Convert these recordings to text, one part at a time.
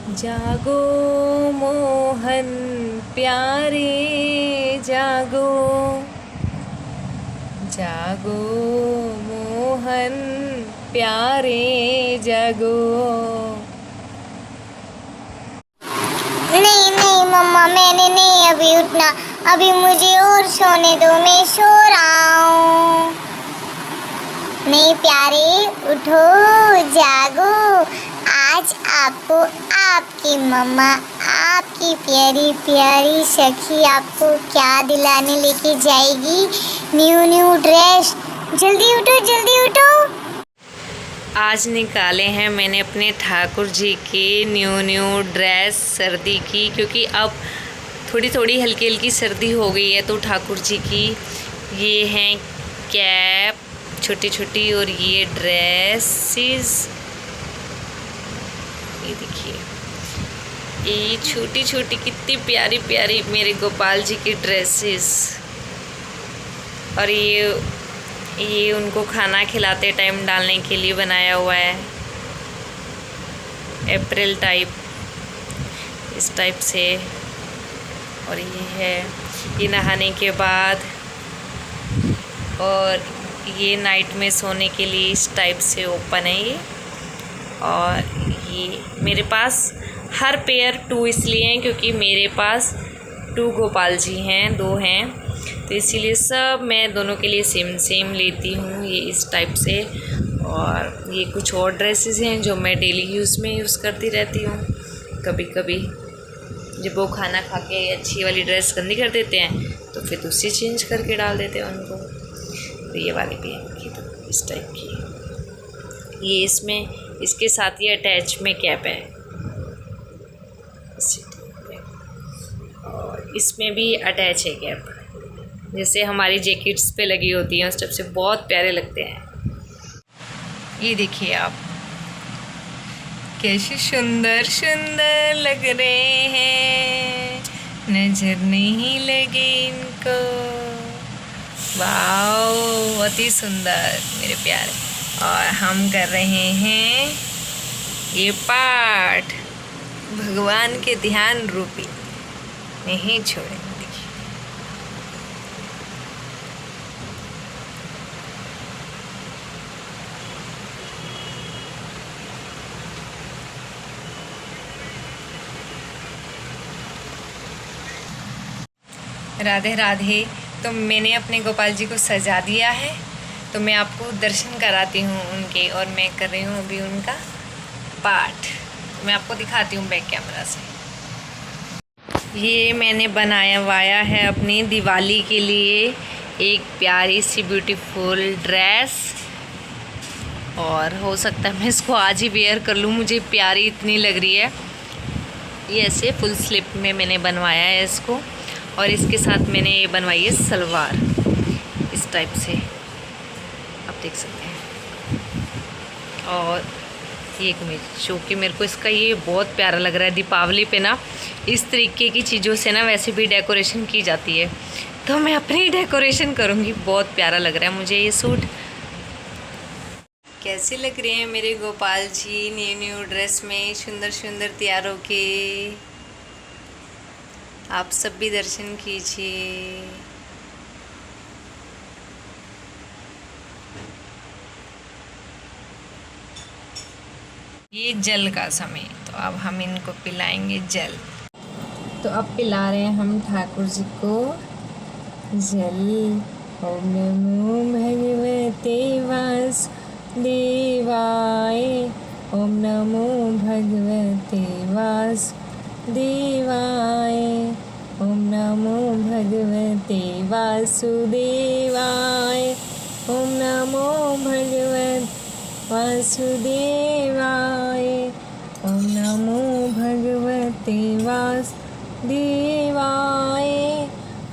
जागो मोहन प्यारे जागो, जागो मोहन प्यारे जागो। नहीं नहीं मम्मा, मैंने नहीं अभी उठना। अभी मुझे और सोने दो, मैं सो रहा हूँ। नहीं प्यारे, उठो, जागो। आज आपको आपकी मम्मा, आपकी प्यारी प्यारी सखी आपको क्या दिलाने लेके जाएगी? New new dress. जल्दी उठो, जल्दी उठो। आज निकाले हैं मैंने अपने ठाकुर जी की न्यू ड्रेस सर्दी की, क्योंकि अब थोड़ी थोड़ी हल्की हल्की सर्दी हो गई है। तो ठाकुर जी की ये हैं कैप छोटी छोटी, और ये ड्रेसेस, ये देखिए ये छोटी छोटी कितनी प्यारी प्यारी मेरे गोपाल जी की ड्रेसेस। और ये उनको खाना खिलाते टाइम डालने के लिए बनाया हुआ है, अप्रैल टाइप, इस टाइप से। और ये है ये नहाने के बाद, और ये नाइट में सोने के लिए इस टाइप से ओपन है ये। और ये मेरे पास हर पेयर 2 इसलिए हैं क्योंकि मेरे पास 2 गोपाल जी हैं, 2 हैं, तो इसीलिए सब मैं दोनों के लिए सेम सेम लेती हूँ, ये इस टाइप से। और ये कुछ और ड्रेसेस हैं जो मैं डेली यूज़ में यूज़ करती रहती हूँ। कभी कभी जब वो खाना खा के अच्छी वाली ड्रेस गंदी कर देते हैं तो फिर दूसरी चेंज करके डाल देते हैं उनको। तो ये वाली भी है तो इस टाइप की। ये इसमें इसके साथ ही अटैच में कैप है, और इसमें भी अटैच है कैप, जैसे हमारी जैकेट्स पे लगी होती हैं उस टाइप से, बहुत प्यारे लगते हैं। ये देखिए आप कैसे सुंदर सुंदर लग रहे हैं, नजर नहीं लगे इनको। वाओ, बहुत ही सुंदर मेरे प्यारे। और हम कर रहे हैं ये पाठ भगवान के ध्यान रूपी, नहीं छोड़ेंगे। राधे राधे। तो मैंने अपने गोपाल जी को सजा दिया है, तो मैं आपको दर्शन कराती हूँ उनके, और मैं कर रही हूँ अभी उनका पाठ। मैं आपको दिखाती हूँ बैक कैमरा से। ये मैंने बनवाया है अपनी दिवाली के लिए एक प्यारी सी ब्यूटीफुल ड्रेस, और हो सकता है मैं इसको आज ही वेयर कर लूँ, मुझे प्यारी इतनी लग रही है। ये ऐसे फुल स्लिप में मैंने बनवाया है इसको, और इसके साथ मैंने ये बनवाई है सलवार इस टाइप से, आप देख सकते हैं। और ये कमीज जो कि मेरे को इसका ये बहुत प्यारा लग रहा है। दीपावली पे ना इस तरीके की चीज़ों से ना वैसे भी डेकोरेशन की जाती है, तो मैं अपनी डेकोरेशन करूँगी। बहुत प्यारा लग रहा है मुझे ये सूट। कैसे लग रहे हैं मेरे गोपाल जी न्यू ड्रेस में, सुंदर सुंदर तैयार होके। आप सब भी दर्शन कीजिए। ये जल का समय, तो अब हम इनको पिलाएंगे जल। तो अब पिला रहे हैं हम ठाकुर जी को जल। ओम नमो भगवते वासुदेवाय, ओम नमो भगवते वासुदेवाय, ओम नमो भगवते वासुदेवाय, ओम नमो भगवते वासुदेवाय, ओम नमो भगवते वासुदेवाय,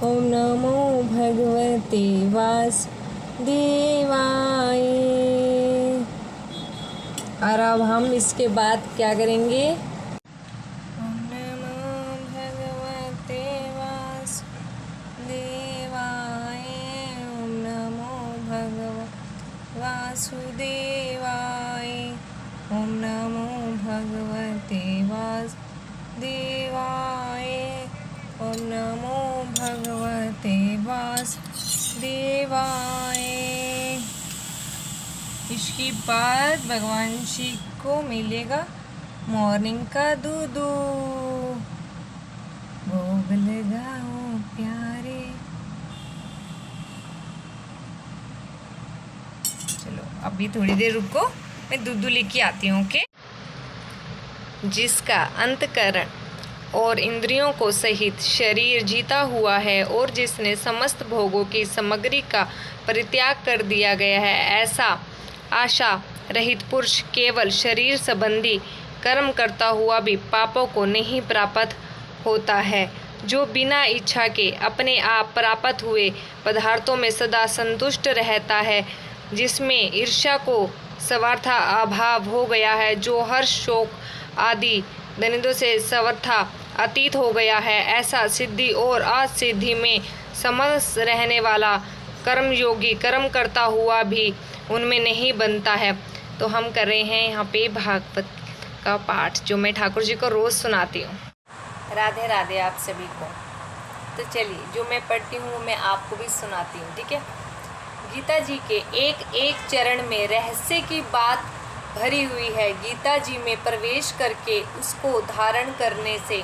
ओम नमो भगवते वासुदेवाय। और अब हम इसके बाद क्या करेंगे? ओम नमो भगवते वासुदेवाय, ओम नमो भगवते वासुदेवाय, ओम नमो भगवते वासुदेवाय। ओम नमो भगवते वासुदेवाय। इसके बाद भगवान जी को मिलेगा मॉर्निंग का दूध। भोग लगाओ प्यारे। चलो अभी थोड़ी देर रुको, मैं दूध लेके आती हूँ। ओके। जिसका अंतकरण और इंद्रियों को सहित शरीर जीता हुआ है और जिसने समस्त भोगों की सामग्री का परित्याग कर दिया गया है, ऐसा आशा रहित पुरुष केवल शरीर संबंधी कर्म करता हुआ भी पापों को नहीं प्राप्त होता है। जो बिना इच्छा के अपने आप प्राप्त हुए पदार्थों में सदा संतुष्ट रहता है, जिसमें ईर्ष्या को सर्वथा अभाव हो गया है, जो हर्ष शोक आदि द्वंद्वों से सर्वथा अतीत हो गया है, ऐसा सिद्धि और असिद्धि में समस्त रहने वाला कर्मयोगी कर्म करता हुआ भी उनमें नहीं बनता है। तो हम कर रहे हैं यहाँ पे भागवत का पाठ, जो मैं ठाकुर जी को रोज़ सुनाती हूँ। राधे राधे आप सभी को। तो चलिए, जो मैं पढ़ती हूँ वो मैं आपको भी सुनाती हूँ, ठीक है। गीता जी के एक एक चरण में रहस्य की बात भरी हुई है। गीता जी में प्रवेश करके उसको धारण करने से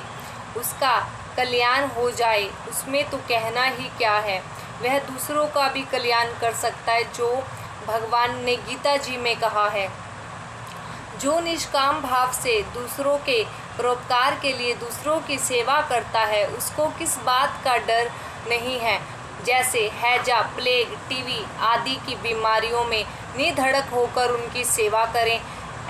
उसका कल्याण हो जाए, उसमें तो कहना ही क्या है। वह दूसरों का भी कल्याण कर सकता है, जो भगवान ने गीता जी में कहा है। जो निष्काम भाव से दूसरों के परोपकार के लिए दूसरों की सेवा करता है, उसको किस बात का डर नहीं है। जैसे हैजा, प्लेग, टीवी आदि की बीमारियों में निधड़क होकर उनकी सेवा करें,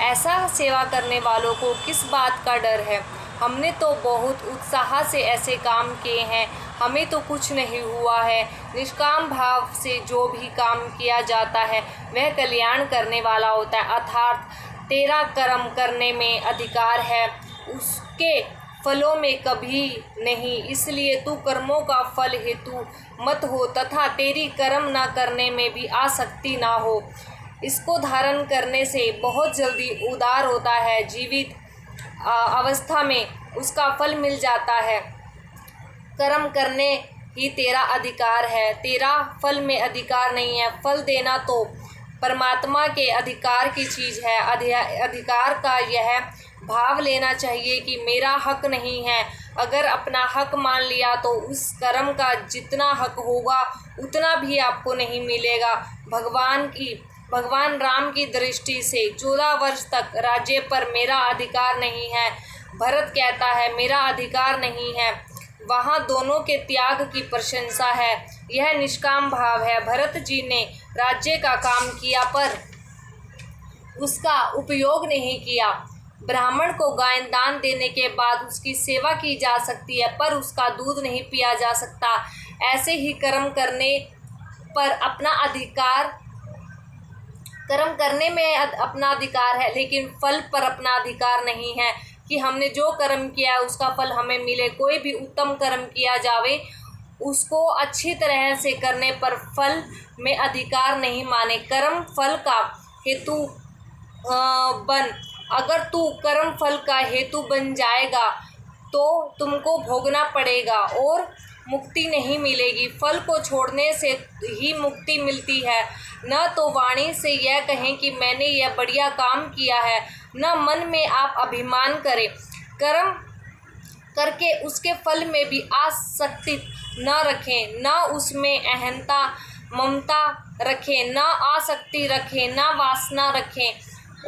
ऐसा सेवा करने वालों को किस बात का डर है। हमने तो बहुत उत्साह से ऐसे काम किए हैं, हमें तो कुछ नहीं हुआ है। निष्काम भाव से जो भी काम किया जाता है वह कल्याण करने वाला होता है। अर्थात तेरा कर्म करने में अधिकार है, उसके फलों में कभी नहीं, इसलिए तू कर्मों का फल हेतु मत हो तथा तेरी कर्म न करने में भी आसक्ति ना हो। इसको धारण करने से बहुत जल्दी उदार होता है, जीवित अवस्था में उसका फल मिल जाता है। कर्म करने ही तेरा अधिकार है, तेरा फल में अधिकार नहीं है। फल देना तो परमात्मा के अधिकार की चीज़ है। अधिकार का यह भाव लेना चाहिए कि मेरा हक नहीं है। अगर अपना हक मान लिया तो उस कर्म का जितना हक होगा उतना भी आपको नहीं मिलेगा। भगवान राम की दृष्टि से 14 वर्ष तक राज्य पर मेरा अधिकार नहीं है। भरत कहता है मेरा अधिकार नहीं है, वहाँ दोनों के त्याग की प्रशंसा है। यह निष्काम भाव है। भरत जी ने राज्य का काम किया पर उसका उपयोग नहीं किया। ब्राह्मण को गाय दान देने के बाद उसकी सेवा की जा सकती है, पर उसका दूध नहीं पिया जा सकता। ऐसे ही कर्म करने पर अपना अधिकार, कर्म करने में अपना अधिकार है, लेकिन फल पर अपना अधिकार नहीं है कि हमने जो कर्म किया है उसका फल हमें मिले। कोई भी उत्तम कर्म किया जावे, उसको अच्छी तरह से करने पर फल में अधिकार नहीं माने। कर्म फल का हेतु बन, अगर तू कर्म फल का हेतु बन जाएगा तो तुमको भोगना पड़ेगा और मुक्ति नहीं मिलेगी। फल को छोड़ने से ही मुक्ति मिलती है। न तो वाणी से यह कहें कि मैंने यह बढ़िया काम किया है, न मन में आप अभिमान करें। कर्म करके उसके फल में भी आसक्ति न रखें, न उसमें अहंता ममता रखें, न आसक्ति रखें, न वासना रखें,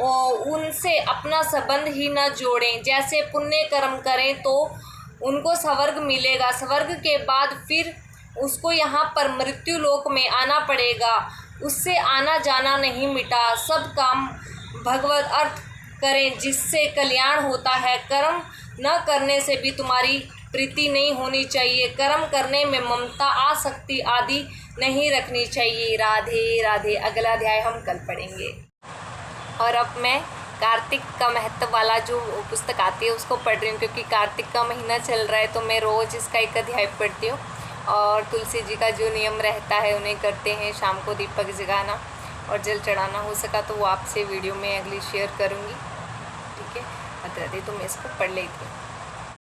और उनसे अपना संबंध ही न जोड़ें। जैसे पुण्य कर्म करें तो उनको स्वर्ग मिलेगा, स्वर्ग के बाद फिर उसको यहाँ पर मृत्यु लोक में आना पड़ेगा। उससे आना जाना नहीं मिटा। सब काम भगवत अर्थ करें जिससे कल्याण होता है। कर्म न करने से भी तुम्हारी प्रीति नहीं होनी चाहिए। कर्म करने में ममता आसक्ति आदि नहीं रखनी चाहिए। राधे राधे। अगला अध्याय हम कल पढ़ेंगे। और अब मैं कार्तिक का महत्व वाला जो पुस्तक आती है उसको पढ़ रही हूँ, क्योंकि कार्तिक का महीना चल रहा है तो मैं रोज़ इसका एक अध्याय पढ़ती हूँ। और तुलसी जी का जो नियम रहता है उन्हें करते हैं, शाम को दीपक जगाना और जल चढ़ाना। हो सका तो वो आपसे वीडियो में अगली शेयर करूँगी, ठीक है। आती रहती, तो मैं इसको पढ़ लेती हूँ।